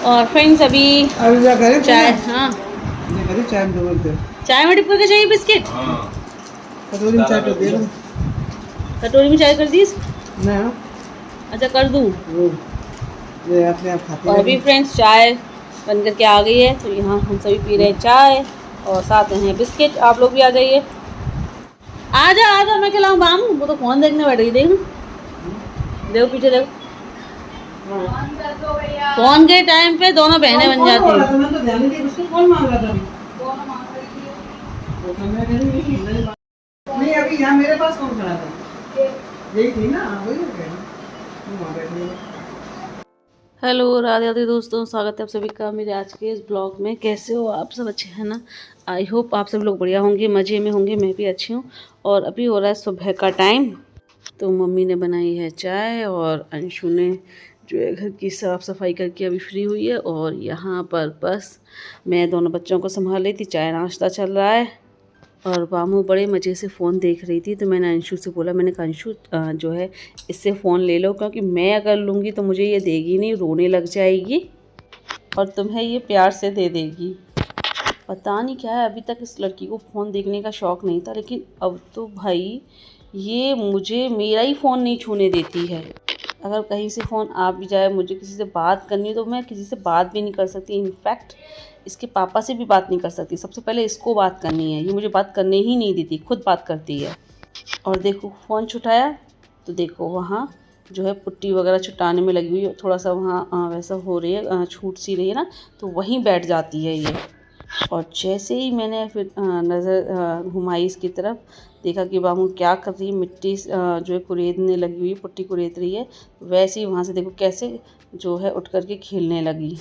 और फ्रेंड्स अभी चाय, हाँ चाय में डिप करके चाहिए बिस्किट। कटोरी में चाय कर दे ना। कटोरी में चाय कर दी। अच्छा कर दूँ। ये अपने आप खाते और अभी फ्रेंड्स चाय बन करके आ गई है, तो यहाँ हम सभी पी रहे हैं चाय और साथ में है बिस्किट। आप लोग भी आ जाइए। आ जा मैं खिलाऊँ बाम। वो तो फोन देखने बैठ गई। देखो पीछे देखो। फोन के टाइम पे दोनों बहनें बन जाती हैं। नहीं अभी यहाँ मेरे पास कौन खड़ा था? यही थी ना, वही हेलो राधे राधे दोस्तों, स्वागत है आप सभी का मेरे आज के इस ब्लॉग में। कैसे हो आप सब? अच्छे हैं ना? आई होप आप सब लोग बढ़िया होंगे, मज़े में होंगे। मैं भी अच्छी हूँ। और अभी हो रहा है सुबह का टाइम, तो मम्मी ने बनाई है चाय और अंशु ने जो है घर की साफ़ सफाई करके अभी फ्री हुई है। और यहाँ पर बस मैं दोनों बच्चों को संभाल रही थी, चाय नाश्ता चल रहा है और बामू बड़े मज़े से फ़ोन देख रही थी। तो मैंने अंशु से बोला, मैंने कहा अंशु जो है इससे फ़ोन ले लो, क्योंकि मैं अगर लूँगी तो मुझे ये देगी नहीं, रोने लग जाएगी और तुम्हें ये प्यार से दे देगी। पता नहीं क्या है, अभी तक इस लड़की को फ़ोन देखने का शौक़ नहीं था, लेकिन अब तो भाई ये मुझे मेरा ही फ़ोन नहीं छूने देती है। अगर कहीं से फ़ोन आ भी जाए, मुझे किसी से बात करनी है तो मैं किसी से बात भी नहीं कर सकती। इनफैक्ट इसके पापा से भी बात नहीं कर सकती। सबसे पहले इसको बात करनी है, ये मुझे बात करने ही नहीं देती, खुद बात करती है। और देखो फ़ोन छुटाया तो देखो वहाँ जो है पुट्टी वगैरह छुटाने में लगी हुई है, थोड़ा सा वहाँ वैसा हो रही है, छूट सी रही है ना, तो वहीं बैठ जाती है ये। और जैसे ही मैंने फिर नज़र घुमाई इसकी तरफ, देखा कि बामू क्या कर रही है, मिट्टी जो है कुरेदने लगी हुई, पुट्टी कुरेद रही है। वैसे ही वहाँ से देखो कैसे जो है उठ करके खेलने लगी।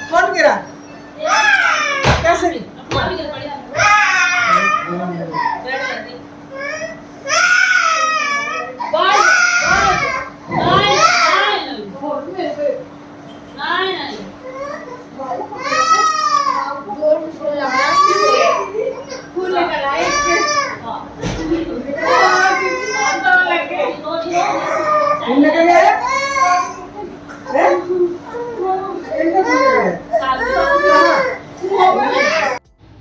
कौन गिरा? कैसे?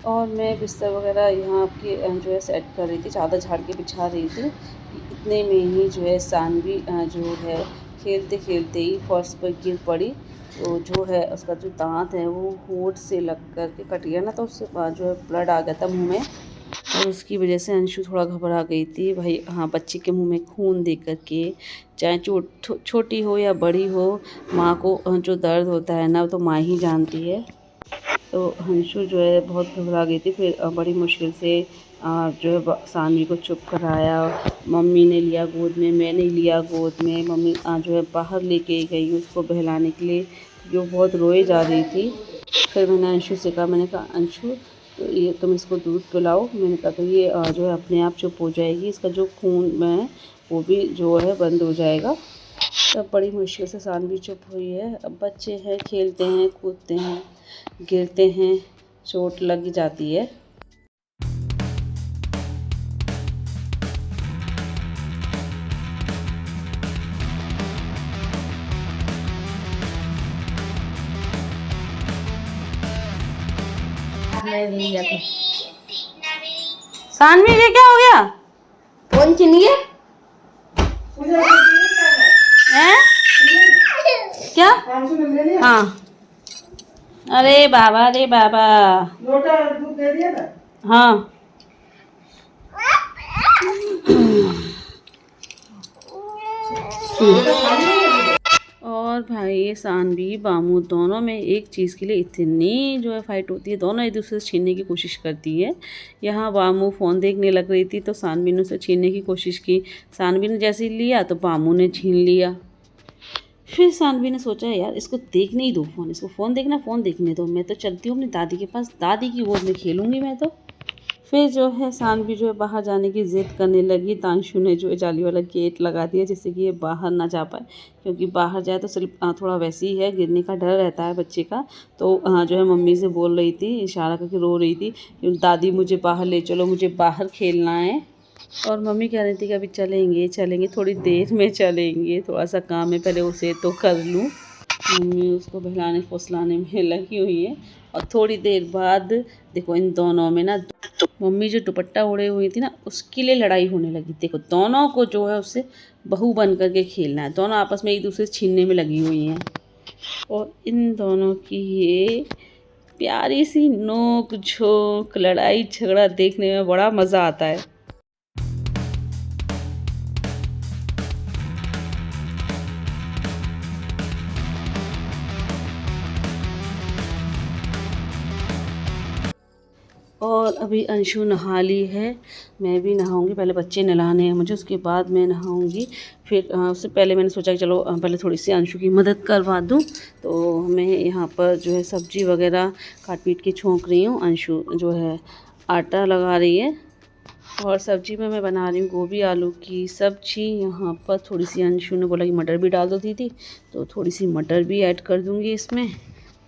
और मैं बिस्तर वगैरह यहाँ आपके जो है सेट कर रही थी, चादर झाड़ के बिछा रही थी। इतने में ही जो है सानवी जो है खेलते खेलते ही फर्श पर गिर पड़ी। तो जो है उसका जो दांत है वो होंठ से लग कर के कट गया ना, तो उससे जो है ब्लड आ गया था मुंह में। और उसकी वजह से अंशु थोड़ा घबरा गई थी भाई। हाँ, बच्चे के मुंह में खून देख कर के, चाहे छोटी हो या बड़ी हो, माँ को जो दर्द होता है ना, तो माँ ही जानती है। तो अंशु जो है बहुत घबरा गई थी। फिर बड़ी मुश्किल से जो है सानवी को चुप कराया। मम्मी ने लिया गोद में, मैंने लिया गोद में। मम्मी जो है बाहर लेके गई उसको बहलाने के लिए, जो बहुत रोए जा रही थी। फिर मैंने अंशु से कहा, मैंने कहा अंशु तो ये तुम इसको दूध पिलाओ। मैंने कहा तो ये जो है अपने आप चुप हो जाएगी, इसका जो खून है वो भी जो है बंद हो जाएगा। तब बड़ी मुश्किल से सानवी चुप हुई है। अब बच्चे हैं, खेलते हैं, कूदते हैं, गिरते हैं, चोट लग जाती है। सानवी ये क्या हो गया? फोन चिनिए हैं? क्या? हाँ। अरे बाबा रे बाबा। लोटा दूध दे दिया था? हाँ। और भाई ये सानवी बामू दोनों में एक चीज़ के लिए इतनी जो है फाइट होती है, दोनों एक दूसरे से छीनने की कोशिश करती है। यहाँ बामू फ़ोन देखने लग रही थी तो सानवी ने उसे छीनने की कोशिश की। सानवी ने जैसे ही लिया तो बामू ने छीन लिया। फिर सानवी ने सोचा यार इसको देखने ही दो फ़ोन, इसको फ़ोन देखना, फ़ोन देखने दो, मैं तो चलती हूँ अपनी दादी के पास, दादी की गोद में खेलूँगी मैं तो। फिर जो है सानवी जो है बाहर जाने की ज़िद करने लगी। तांशु ने जो है जाली वाला गेट लगा दिया जिससे कि ये बाहर ना जा पाए, क्योंकि बाहर जाए तो सिर्फ थोड़ा वैसे ही है, गिरने का डर रहता है बच्चे का। तो जो है मम्मी से बोल रही थी, इशारा करके रो रही थी कि दादी मुझे बाहर ले चलो, मुझे बाहर खेलना है। और मम्मी कह रही थी कि अभी चलेंगे चलेंगे, थोड़ी देर में चलेंगे, थोड़ा सा काम है पहले उसे तो कर लूँ। मम्मी उसको बहलाने फुसलाने में लगी हुई है। और थोड़ी देर बाद देखो इन दोनों में ना, मम्मी जो दुपट्टा ओढ़े हुई थी ना उसके लिए लड़ाई होने लगी। देखो दोनों को जो है उससे बहू बन करके खेलना है, दोनों आपस में एक दूसरे से छीनने में लगी हुई हैं। और इन दोनों की ये प्यारी सी नोक झोंक लड़ाई झगड़ा देखने में बड़ा मज़ा आता है। और अभी अंशु नहा ली है, मैं भी नहाऊंगी। पहले बच्चे नहलाने हैं मुझे, उसके बाद मैं नहाऊंगी। फिर उससे पहले मैंने सोचा कि चलो पहले थोड़ी सी अंशु की मदद करवा दूं। तो मैं यहाँ पर जो है सब्ज़ी वगैरह काट पीट के छोंक रही हूँ। अंशु जो है आटा लगा रही है। और सब्ज़ी में मैं बना रही हूँ गोभी आलू की सब्ज़ी। यहाँ पर थोड़ी सी अंशु ने बोला कि मटर भी डाल दो दीदी, तो थोड़ी सी मटर भी ऐड कर दूँगी इसमें।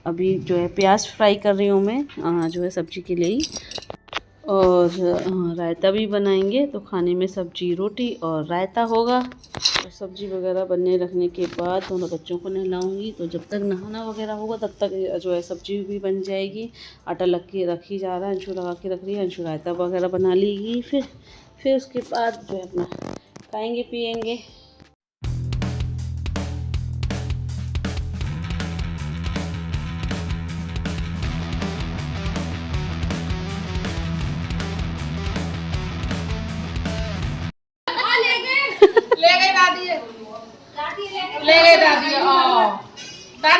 अभी जो है प्याज फ्राई कर रही हूँ मैं जो है सब्ज़ी के लिए ही। और रायता भी बनाएंगे, तो खाने में सब्ज़ी रोटी और रायता होगा। और सब्ज़ी वगैरह बनने रखने के बाद दोनों बच्चों को नहलाऊंगी। तो जब तक नहाना वगैरह होगा तब तक जो है सब्ज़ी भी बन जाएगी। आटा लग के रखी जा रहा है, अंशु लगा के रख रही है। अंशु रायता वगैरह बना लेगी। फिर उसके बाद जो है अपना खाएँगे पिएँगे।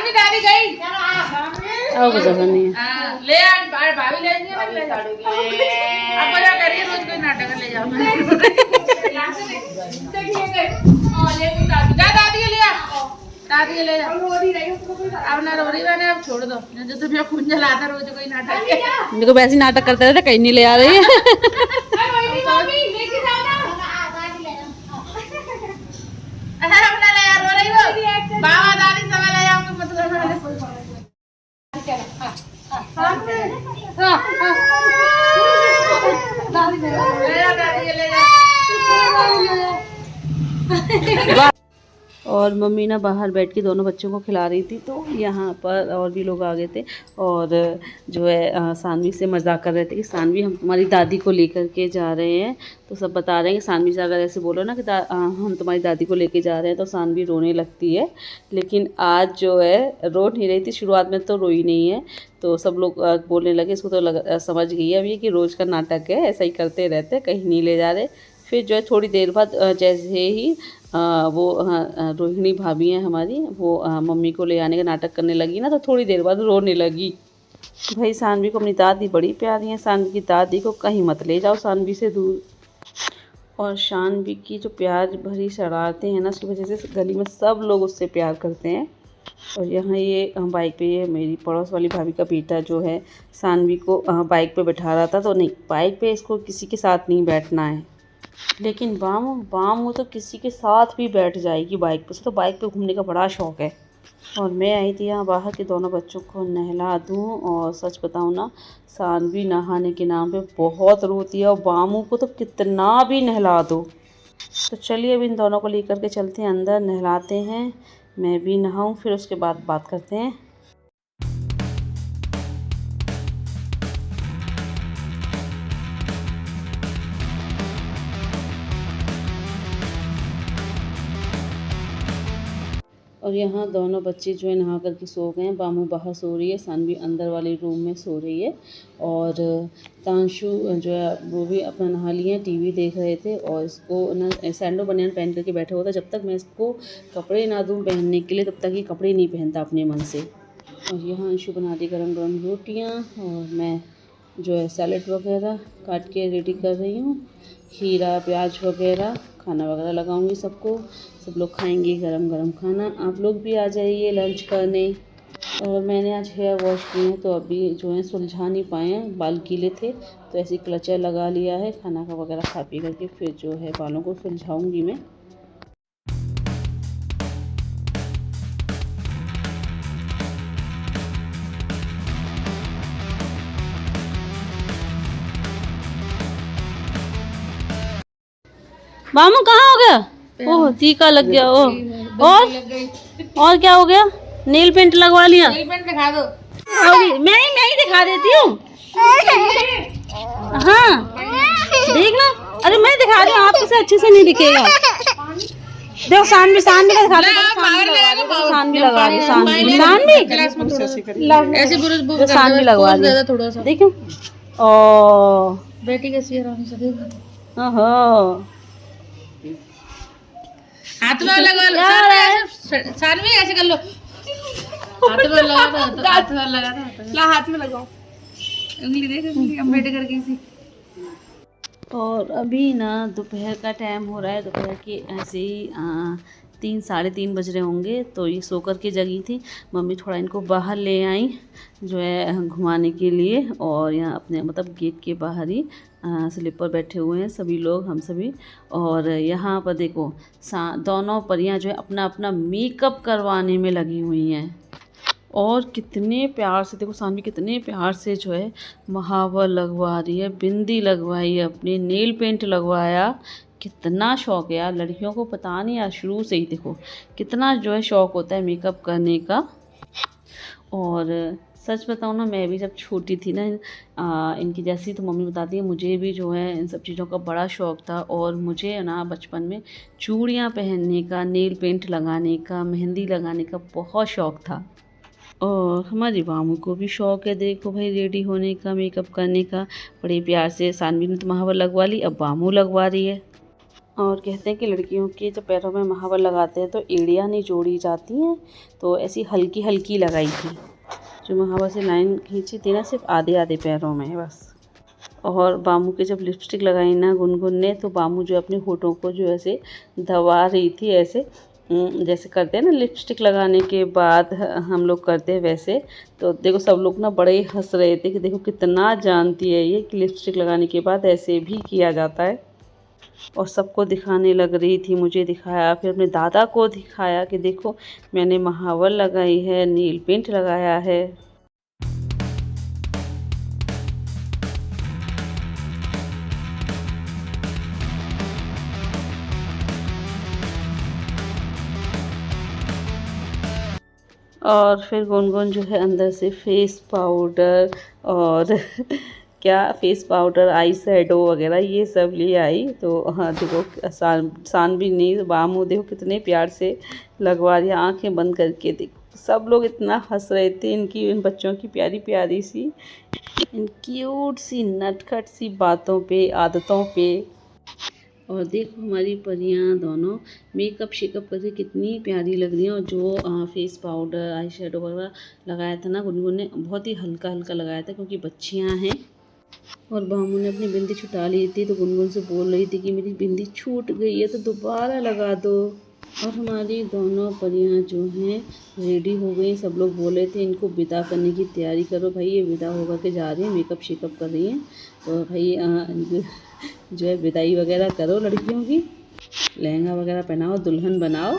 दादी गई और कुछ ऐसा नहीं है। ले भाभी ले अब क्या करिए, रोज कोई नाटक ले जाओ। दादी ले आ, दादी ले जा। अब ना रो रही मैंने, अब छोड़ दो। जो तुम्हें खून जलाता रोज कोई नाटक, देखो वैसे नाटक करते रहते, कहीं नहीं ले आ रही है। बाबा दादी सब ले जाऊंगे मतलब और मम्मी ना बाहर बैठ के दोनों बच्चों को खिला रही थी। तो यहाँ पर और भी लोग आ गए थे और जो है सानवी से मजाक कर रहे थे कि सानवी हम तुम्हारी दादी को लेकर के जा रहे हैं। तो सब बता रहे हैं कि सानवी से अगर ऐसे बोलो ना कि हम तुम्हारी दादी को लेके जा रहे हैं, तो सानवी रोने लगती है। लेकिन आज जो है रो नहीं रही थी, शुरुआत में तो रोई नहीं है। तो सब लोग बोलने लगे, इसको तो समझ गई है अभी कि रोज़ का नाटक है, ऐसा ही करते रहते, कहीं नहीं ले जा रहे। फिर जो है थोड़ी देर बाद जैसे ही वो रोहिणी भाभी हैं हमारी, वो मम्मी को ले आने का नाटक करने लगी ना, तो थोड़ी देर बाद रोने लगी। भाई सानवी को अपनी दादी बड़ी प्यारी है, सानवी की दादी को कहीं मत ले जाओ, सानवी से दूर। और सानवी की जो प्यार भरी शरारतें हैं ना, उसकी वजह से गली में सब लोग उससे प्यार करते हैं। और यहाँ ये बाइक पे, ये मेरी पड़ोस वाली भाभी का बेटा जो है सानवी को बाइक पे बैठा रहा था। तो नहीं, बाइक पे इसको किसी के साथ नहीं बैठना है, लेकिन बामू तो किसी के साथ भी बैठ जाएगी बाइक पे। तो बाइक पे घूमने का बड़ा शौक़ है। और मैं आई थी यहाँ बाहर के दोनों बच्चों को नहला दूँ। और सच बताऊँ ना, सानवी नहाने के नाम पे बहुत रोती है, और बामू को तो कितना भी नहला दो। तो चलिए अब इन दोनों को लेकर के चलते हैं अंदर, नहलाते हैं, मैं भी नहाऊँ, फिर उसके बाद बात करते हैं। और यहाँ दोनों बच्चे जो है नहा करके सो गए हैं। बामू बाहर सो रही है, सानवी अंदर वाले रूम में सो रही है। और तांशु जो है वो भी अपना नहा लिए, टीवी देख रहे थे। और इसको ना सैंडो बनियान पहन करके बैठा हुआ था। जब तक मैं इसको कपड़े ना दूँ पहनने के लिए, तब तक ये कपड़े नहीं पहनता अपने मन से। और यहाँ अंशु बना दी गरम गरम रोटियाँ, और मैं जो है सैलेड वगैरह काट के रेडी कर रही हूँ। खीरा प्याज वगैरह खाना वगैरह लगाऊंगी सबको, सब लोग खाएंगे गरम गरम खाना। आप लोग भी आ जाइए लंच करने। और मैंने आज हेयर वॉश किए हैं, तो अभी जो है सुलझा नहीं पाए हैं, बाल गीले थे तो ऐसे क्लचर लगा लिया है। खाना का वगैरह खा पी करके फिर जो है बालों को सुलझाऊंगी मैं। मामू कहाँ हो गया? ओह टीका लग गया। ओह और क्या हो गया? नेल पेंट लगवा लिया। नेल पेंट दिखा दो। मैं ही दिखा देती हूँ। हाँ देखना, अरे मैं दिखा रही हूँ, आपसे अच्छे से नहीं दिखेगा। देखो सानवी का दिखा दो। सानवी लगा दी, ऐसे बुरुश सानवी लगवा दी थोड़ा सा। देखो। ओ बेटी कैसी है रानी से देखो। ओहो हाथ में लगा लो सानवी, ऐसे कर लो। हाथ में लगा दो, हाथ में लगा दो। ला हाथ में लगाओ, उंगली देख, उंगली अब बेटे करके इसी। और अभी ना दोपहर का टाइम हो रहा है, दोपहर के ऐसे ही 3 साढ़े 3 बज रहे होंगे। तो ये सो कर के जगी थी। मम्मी थोड़ा इनको बाहर ले आई जो है घुमाने के लिए, और यहाँ अपने मतलब गेट के बाहर ही स्लिप पर बैठे हुए हैं सभी लोग, हम सभी। और यहाँ पर देखो दोनों परियां जो है अपना अपना मेकअप करवाने में लगी हुई हैं। और कितने प्यार से देखो, सानवी कितने प्यार से जो है महावर लगवा रही है, बिंदी लगवाई है, अपनी नेल पेंट लगवाया। कितना शौक़ है यार लड़कियों को, पता नहीं यार, शुरू से ही देखो कितना जो है शौक़ होता है मेकअप करने का। और सच बताऊँ ना, मैं भी जब छोटी थी ना इनकी जैसी, तो मम्मी बताती है मुझे भी जो है इन सब चीज़ों का बड़ा शौक़ था। और मुझे ना बचपन में चूड़ियाँ पहनने का, नेल पेंट लगाने का, मेहंदी लगाने का बहुत शौक़ था। और हमारी बामू को भी शौक़ है, देखो भाई रेडी होने का, मेकअप करने का। बड़े प्यार से सानवी ने तो महावर लगवा ली, अब बामू लगवा रही है। और कहते हैं कि लड़कियों के जब पैरों में महावर लगाते हैं तो एड़ियाँ नहीं जोड़ी जाती हैं, तो ऐसी हल्की हल्की लगाई थी। जो महावर से लाइन खींची थी ना, सिर्फ आधे आधे पैरों में बस। और बामू के जब लिपस्टिक लगाई ना गुनगुन ने, तो बामू जो अपने होठों को जो ऐसे दबा रही थी, ऐसे जैसे करते हैं ना लिपस्टिक लगाने के बाद हम लोग करते हैं वैसे। तो देखो सब लोग ना बड़े हंस रहे थे कि देखो कितना जानती है ये कि लिपस्टिक लगाने के बाद ऐसे भी किया जाता है। और सबको दिखाने लग रही थी, मुझे दिखाया, फिर अपने दादा को दिखाया कि देखो मैंने महावर लगाई है, नील पेंट लगाया है। और फिर गुनगुन जो है अंदर से फेस पाउडर और क्या फेस पाउडर, आई शैडो वगैरह ये सब ले आई। तो हाँ देखो सानवी नहीं, बामू देखो कितने प्यार से लगवा रही है, आंखें बंद करके। देखो सब लोग इतना हंस रहे थे इनकी, इन बच्चों की प्यारी प्यारी सी, इन क्यूट सी नटखट सी बातों पे, आदतों पे। और देखो हमारी परियां दोनों मेकअप शेकअप करके कितनी प्यारी लग रही हैं। और जो फेस पाउडर, आई शेडो वगैरह लगाया था ना गुनगुन ने, बहुत ही हल्का हल्का लगाया था क्योंकि बच्चियां हैं। और बामू ने अपनी बिंदी छुटा ली थी, तो गुनगुन से बोल रही थी कि मेरी बिंदी छूट गई है तो दोबारा लगा दो। और हमारी दोनों परियां जो हैं रेडी हो गई। सब लोग बोले थे इनको विदा करने की तैयारी करो भाई, ये विदा होकर के जा रही हैं, मेकअप शेकअप कर रही हैं, तो भाई जो है विदाई वगैरह करो लड़कियों की, लहंगा वगैरह पहनाओ, दुल्हन बनाओ।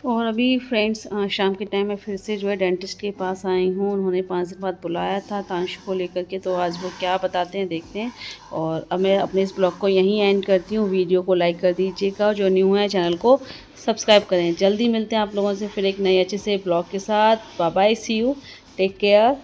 और अभी फ्रेंड्स शाम के टाइम में फिर से जो है डेंटिस्ट के पास आई हूँ। उन्होंने 5 दिन बाद बुलाया था तांशु को लेकर के, तो आज वो क्या बताते हैं देखते हैं। और अब मैं अपने इस ब्लॉग को यहीं एंड करती हूँ। वीडियो को लाइक कर दीजिएगा, जो न्यू है चैनल को सब्सक्राइब करें। जल्दी मिलते हैं आप लोगों से फिर एक नए अच्छे से ब्लॉग के साथ। Bye bye, see you, take care.